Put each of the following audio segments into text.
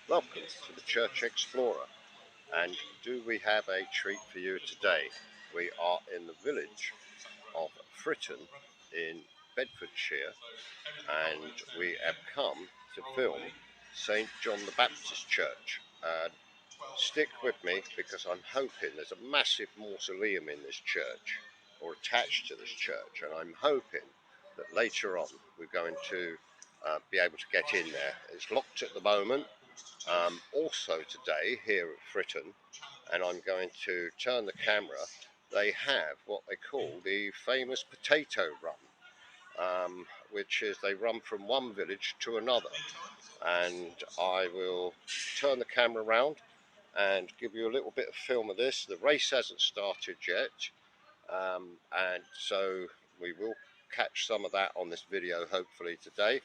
Welcome to the Church Explorer, and do we have a treat for you today? We are in the village of Fritton in Bedfordshire, and we have come to film St John the Baptist Church. Stick with me because I'm hoping there's a massive mausoleum in this church, or attached to this church, and I'm hoping that later on we're going to be able to get in there. It's locked at the moment. Also today here at Fritton, and I'm going to turn the camera, they have what they call the famous potato run, which is they run from one village to another, and I will turn the camera around and give you a little bit of film of this. The race hasn't started yet, and so we will catch some of that on this video hopefully today.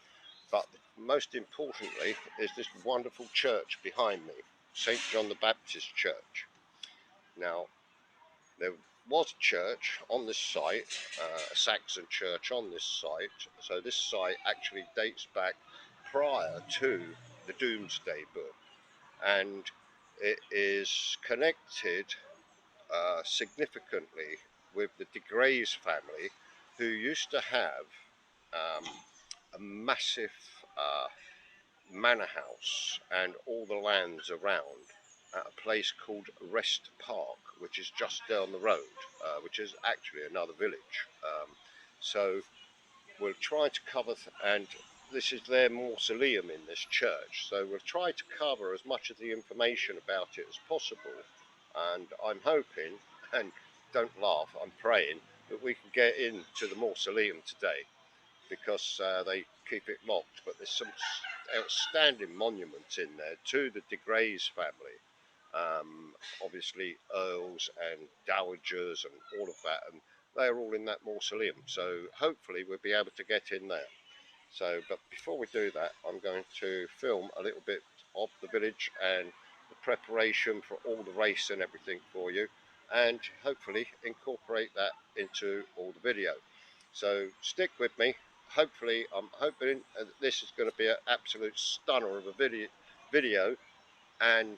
But most importantly is this wonderful church behind me, St John the Baptist Church. Now, there was a church on this site, a Saxon church on this site, so this site actually dates back prior to the Domesday Book, and it is connected significantly with the de Grey's family, who used to have a massive manor house and all the lands around at a place called Wrest Park, which is just down the road, which is actually another village. So we'll try to cover, and this is their mausoleum in this church, so we'll try to cover as much of the information about it as possible, and I'm hoping, and don't laugh, I'm praying that we can get into the mausoleum today, because they keep it locked, but there's some outstanding monuments in there to the de Grey's family, obviously earls and dowagers and all of that, and they're all in that mausoleum, so hopefully we'll be able to get in there. So, but before we do that, I'm going to film a little bit of the village and the preparation for all the race and everything for you, and hopefully incorporate that into all the video. So stick with me. Hopefully, I'm hoping this is going to be an absolute stunner of a video, and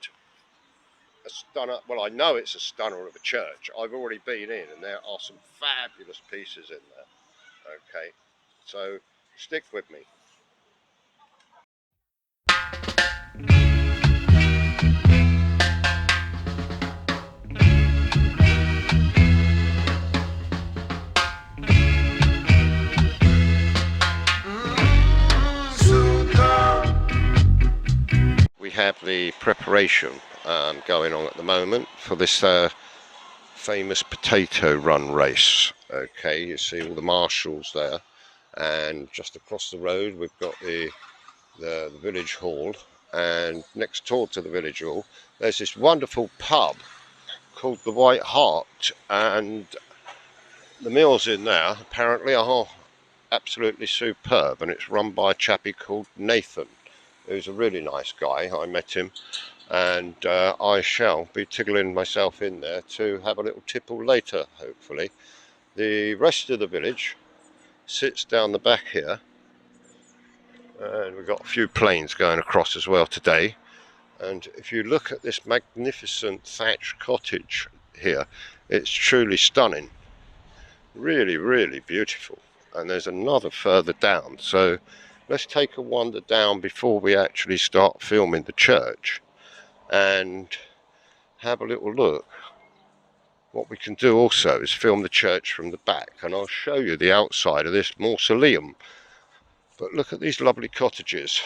a stunner, well, I know it's a stunner of a church. I've already been in, and there are some fabulous pieces in there. Okay, so stick with me. We have the preparation going on at the moment for this famous potato run race. Okay, you see all the marshals there, and just across the road we've got the village hall, and next door to the village hall there's this wonderful pub called the White Hart, and the meals in there apparently are absolutely superb, and it's run by a chappie called Nathan, who's a really nice guy. I met him, and I shall be tickling myself in there to have a little tipple later, hopefully. The rest of the village sits down the back here, and we've got a few planes going across as well today. And if you look at this magnificent thatched cottage here, it's truly stunning, really, really beautiful. And there's another further down, so let's take a wander down before we actually start filming the church and have a little look. What we can do also is film the church from the back, and I'll show you the outside of this mausoleum. But look at these lovely cottages,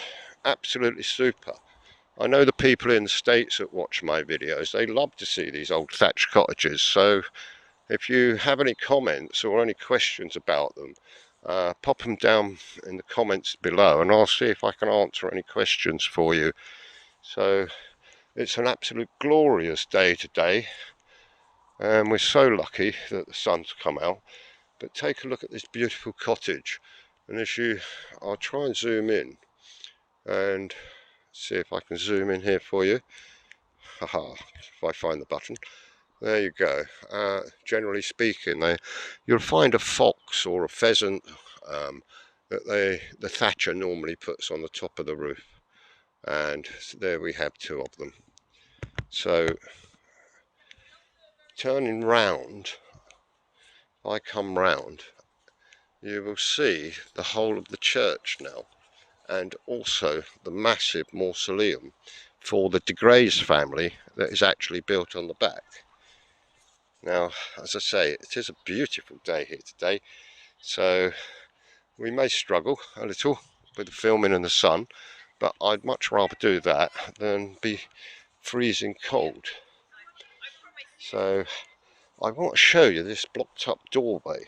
absolutely super. I know the people in the States that watch my videos, they love to see these old thatched cottages, so if you have any comments or any questions about them, pop them down in the comments below, and I'll see if I can answer any questions for you. So it's an absolute glorious day today, and we're so lucky that the sun's come out. But take a look at this beautiful cottage, and I'll try and zoom in and see if I can zoom in here for you. Haha, if I find the button. There you go. Generally speaking, you'll find a fox or a pheasant that the thatcher normally puts on the top of the roof. and there we have two of them. So turning round, if I come round, you will see the whole of the church now, and also the massive mausoleum for the de Grey's family that is actually built on the back. Now, as I say, it is a beautiful day here today, so we may struggle a little with the filming in the sun, but I'd much rather do that than be freezing cold. So I want to show you this blocked up doorway.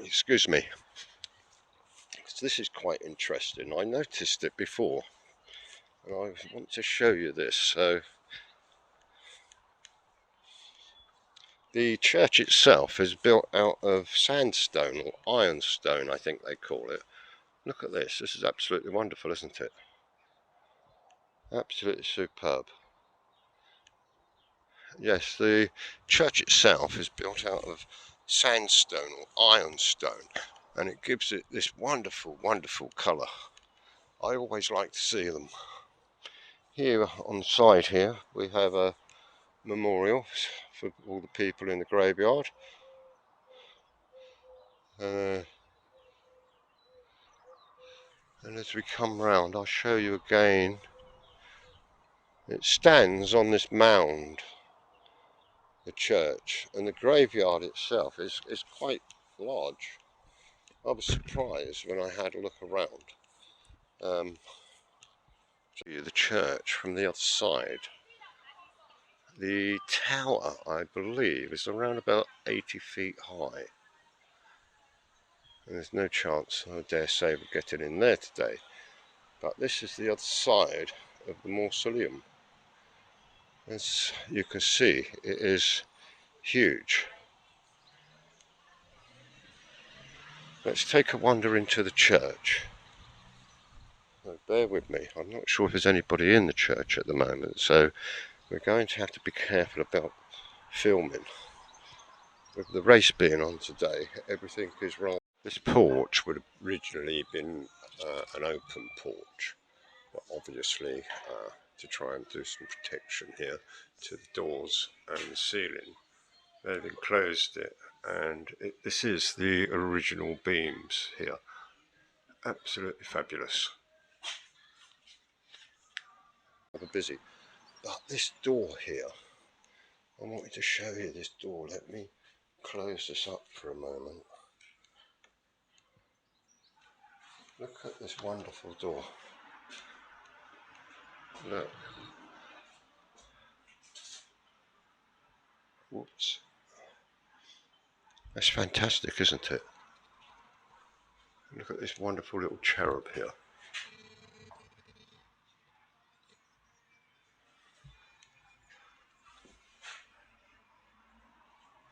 Excuse me. This is quite interesting. I noticed it before, and I want to show you this. So the church itself is built out of sandstone or ironstone, I think they call it. Look at this. This is absolutely wonderful, isn't it? Absolutely superb. Yes, the church itself is built out of sandstone or ironstone, and it gives it this wonderful, wonderful colour. I always like to see them. Here on the side here we have a memorial for all the people in the graveyard. And as we come round, I'll show you again. It stands on this mound, the church, and the graveyard itself is quite large. I was surprised when I had a look around. Show you the church from the other side. The tower, I believe, is around about 80 feet high. And there's no chance, I dare say, of getting in there today. But this is the other side of the mausoleum. As you can see, it is huge. Let's take a wander into the church. Now, bear with me, I'm not sure if there's anybody in the church at the moment, so we're going to have to be careful about filming. With the race being on today, everything is wrong. This porch would have originally been an open porch, but obviously to try and do some protection here to the doors and the ceiling, they've enclosed it, and this is the original beams here. Absolutely fabulous. I'm busy, but this door here, I wanted to show you this door. Let me close this up for a moment. Look at this wonderful door. Look. Whoops. That's fantastic, isn't it? Look at this wonderful little cherub here.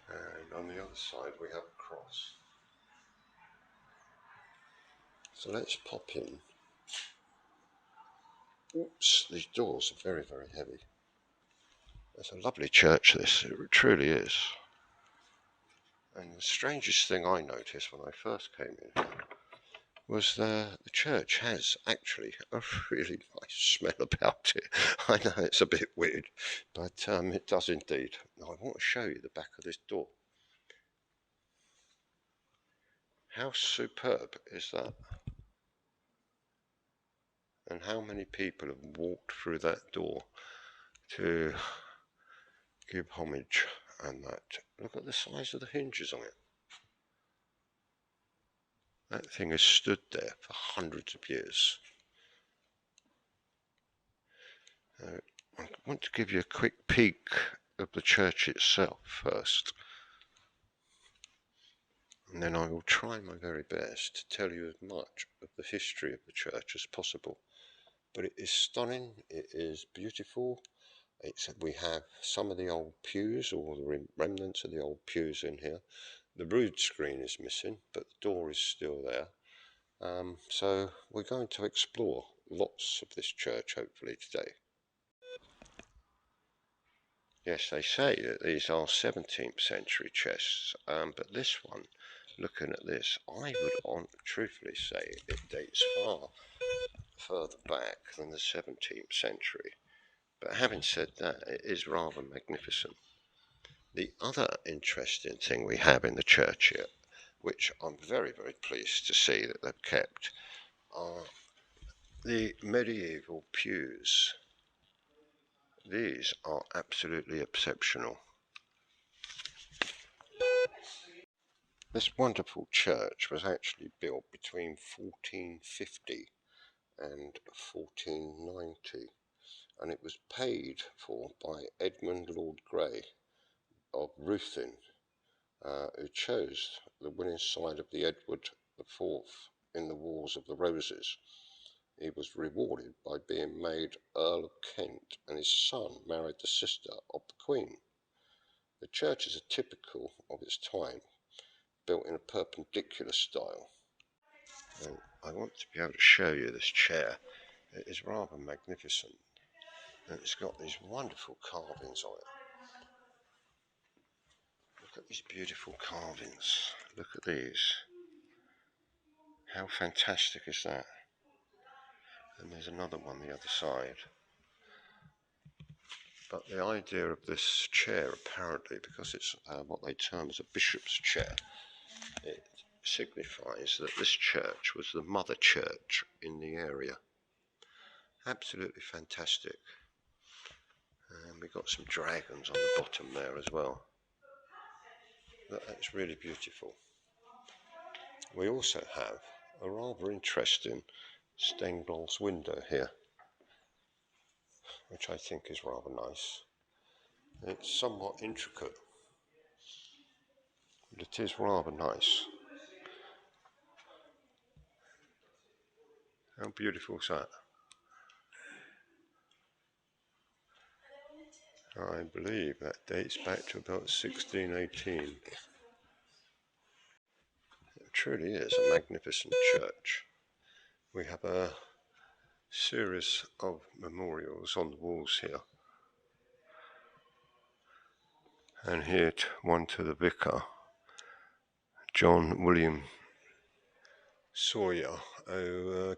And on the other side we have a cross. So let's pop in. Oops, these doors are very, very heavy. It's a lovely church, this, it truly is. And the strangest thing I noticed when I first came in here was the church has actually a really nice smell about it. I know it's a bit weird, but it does indeed. Now I want to show you the back of this door. How superb is that? And how many people have walked through that door to give homage and that. Look at the size of the hinges on it. That thing has stood there for hundreds of years. I want to give you a quick peek of the church itself first. And then I will try my very best to tell you as much of the history of the church as possible. But it is stunning, it is beautiful. We have some of the old pews, or the remnants of the old pews in here. The rood screen is missing, but the door is still there. So we're going to explore lots of this church hopefully today. Yes, they say that these are 17th century chests, but this one, looking at this, I would truthfully say it dates far further back than the 17th century. But having said that, it is rather magnificent. The other interesting thing we have in the church here, which I'm very, very pleased to see that they've kept, are the medieval pews. These are absolutely exceptional. This wonderful church was actually built between 1450 and 1490, and it was paid for by Edmund Lord Grey of Fritton, who chose the winning side of the Edward IV in the Wars of the Roses. He was rewarded by being made Earl of Kent, and his son married the sister of the Queen. The church is typical of its time, built in a perpendicular style. And I want to be able to show you this chair. It is rather magnificent, and it's got these wonderful carvings on it. Look at these beautiful carvings. Look at these. How fantastic is that? And there's another one the other side. But the idea of this chair, apparently, because it's what they term as a bishop's chair, it signifies that this church was the mother church in the area. Absolutely fantastic. And we've got some dragons on the bottom there as well. That's really beautiful. We also have a rather interesting stained glass window here, which I think is rather nice. It's somewhat intricate, but it is rather nice. How beautiful is that? I believe that dates back to about 1618. It truly is a magnificent church. We have a series of memorials on the walls here. And here one to the vicar, John William Sawyer,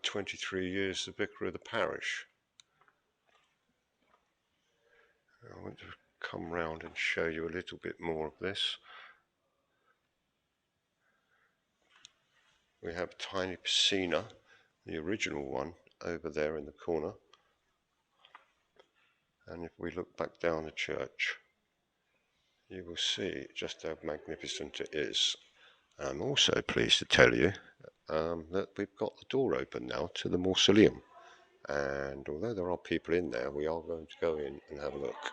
23 years the vicar of the parish. I want to come round and show you a little bit more of this. We have tiny piscina, the original one, over there in the corner. And if we look back down the church, you will see just how magnificent it is. I'm also pleased to tell you that we've got the door open now to the mausoleum. And although there are people in there, we are going to go in and have a look.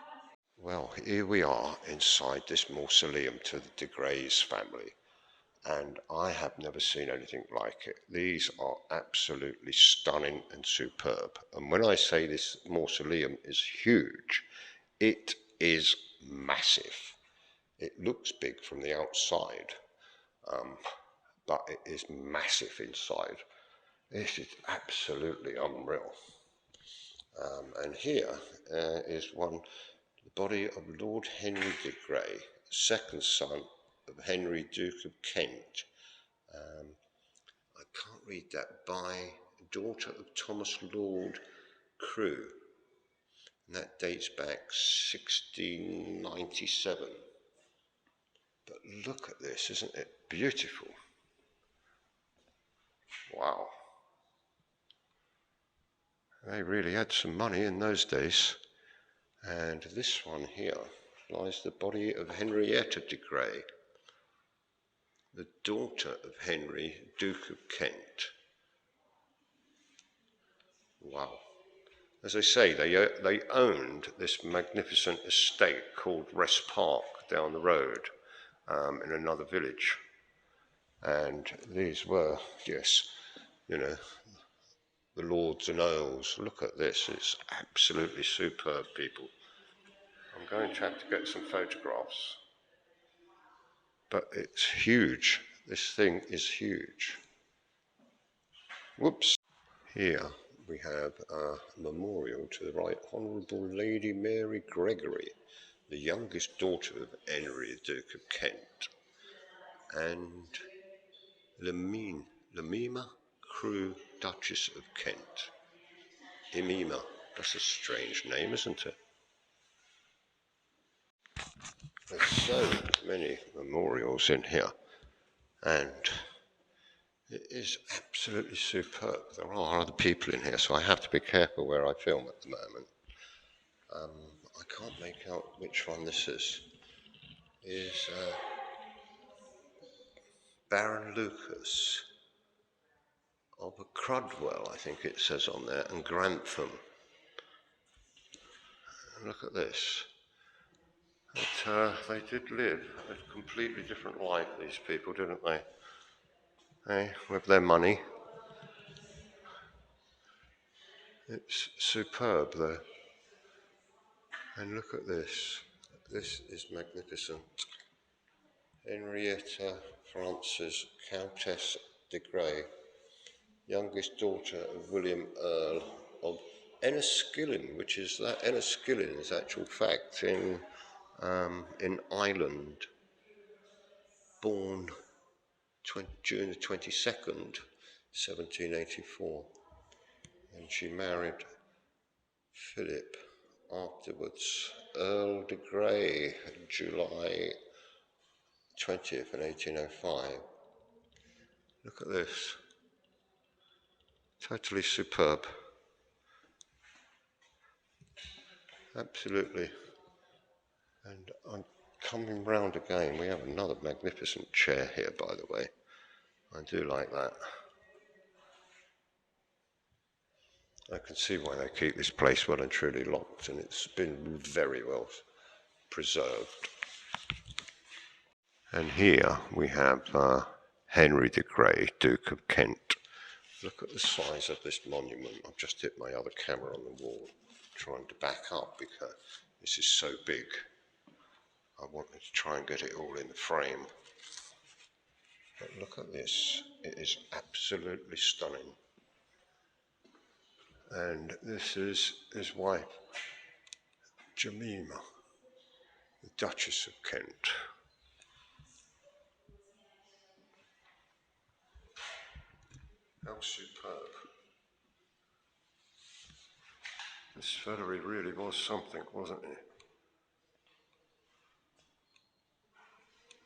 Well, here we are inside this mausoleum to the de Grey's family, and I have never seen anything like it. These are absolutely stunning and superb. And when I say this mausoleum is huge, it is massive. It looks big from the outside, but it is massive inside. This is absolutely unreal. And here is the body of Lord Henry de Grey, second son of Henry, Duke of Kent. I can't read that. By daughter of Thomas Lord Crewe, and that dates back 1697. But look at this, isn't it beautiful? Wow. They really had some money in those days. And this one here lies the body of Henrietta de Grey, the daughter of Henry, Duke of Kent. Wow. As I say, they owned this magnificent estate called Wrest Park down the road in another village. And these were, yes, the lords and earls. Look at this, it's absolutely superb, people. I'm going to have to get some photographs. But it's huge. This thing is huge. Whoops. Here we have a memorial to the Right Honourable Lady Mary Gregory, the youngest daughter of Henry, Duke of Kent, and Lemima Crewe, Duchess of Kent. Imima. That's a strange name, isn't it? There's so many memorials in here, and it is absolutely superb. There are other people in here, so I have to be careful where I film at the moment. I can't make out which one this is. Is Baron Lucas of Crudwell, I think it says on there, and Grantham. And look at this. They did live a completely different life, these people, didn't they? Hey, with their money. It's superb though. And look at this. This is magnificent. Henrietta Frances, Countess de Grey, youngest daughter of William Earl of Enniskillen, which is that Enniskillen is actual fact in Ireland, born June the 22nd, 1784, and she married Philip afterwards, Earl de Grey, July 20th in 1805. Look at this. Totally superb. Absolutely. And I'm coming round again. We have another magnificent chair here, by the way. I do like that. I can see why they keep this place well and truly locked, and it's been very well preserved. And here we have Henry de Grey, Duke of Kent. Look at the size of this monument. I've just hit my other camera on the wall, trying to back up because this is so big. I wanted to try and get it all in the frame. But look at this. It is absolutely stunning. And this is his wife, Jemima, the Duchess of Kent. How superb. This fella really was something, wasn't he?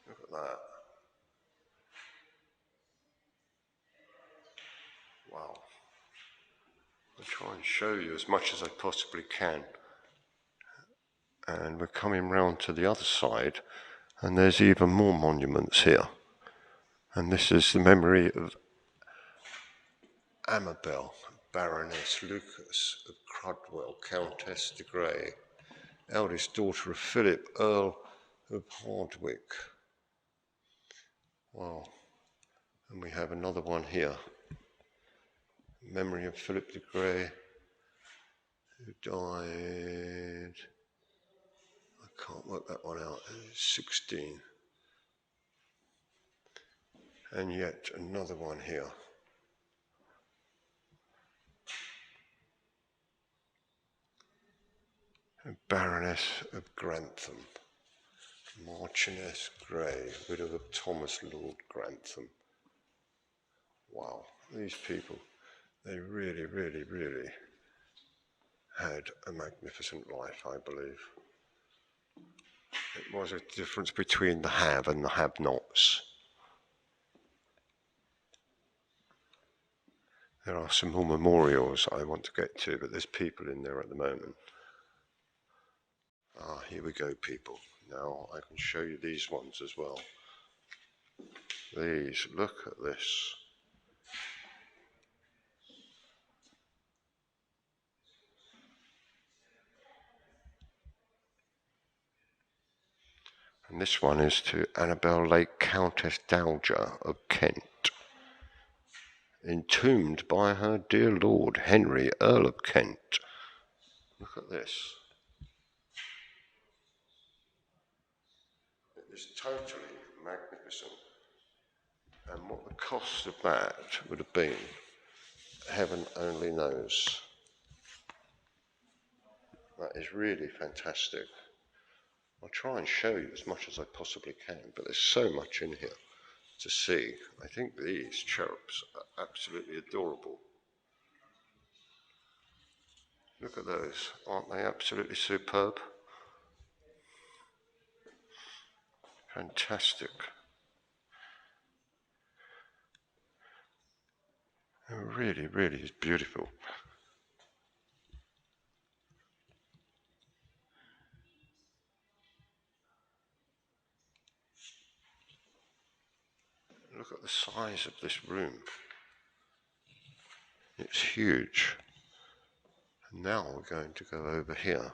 Look at that. Wow. I'll try and show you as much as I possibly can. And we're coming round to the other side, and there's even more monuments here. And this is the memory of Amabel, Baroness Lucas of Crudwell, Countess de Grey, eldest daughter of Philip, Earl of Hardwicke. Wow. And we have another one here. Memory of Philip de Grey, who died, I can't work that one out, 16. And yet another one here. Baroness of Grantham, Marchioness Grey, widow of Thomas Lord Grantham. Wow, these people, they really had a magnificent life, I believe. It was a difference between the have and the have-nots. There are some more memorials I want to get to, but there's people in there at the moment. Here we go, people. Now I can show you these ones as well. These, look at this. And this one is to Annabel Lake, Countess Dowager of Kent, entombed by her dear Lord Henry, Earl of Kent. Look at this. It is totally magnificent. And what the cost of that would have been, heaven only knows. That is really fantastic. I'll try and show you as much as I possibly can, but there's so much in here to see. I think these cherubs are absolutely adorable. Look at those, aren't they absolutely superb? Fantastic. It really, really is beautiful. Look at the size of this room. It's huge. And now we're going to go over here.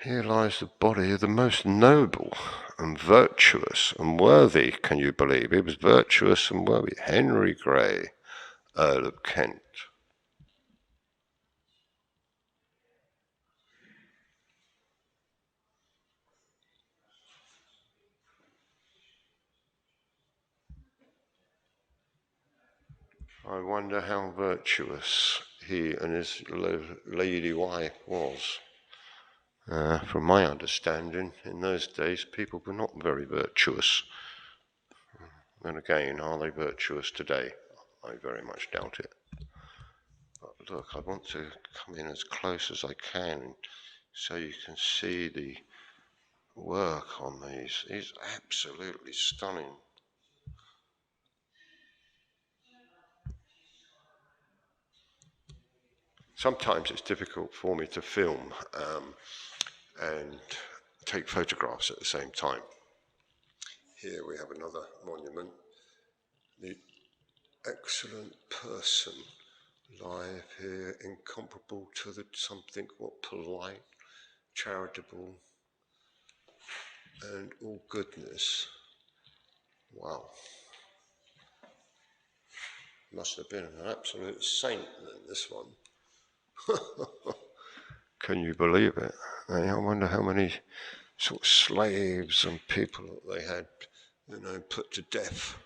Here lies the body of the most noble and virtuous and worthy, can you believe? He was virtuous and worthy. Henry Grey, Earl of Kent. I wonder how virtuous he and his lady wife was. From my understanding, in those days, people were not very virtuous. And again, are they virtuous today? I very much doubt it. But look, I want to come in as close as I can so you can see the work on these. It's absolutely stunning. Sometimes it's difficult for me to film and take photographs at the same time. Here we have another monument. The excellent person live here, incomparable to the something what polite, charitable, and all goodness. Wow. Must have been an absolute saint then, this one. Can you believe it? I wonder how many sort of slaves and people that they had, put to death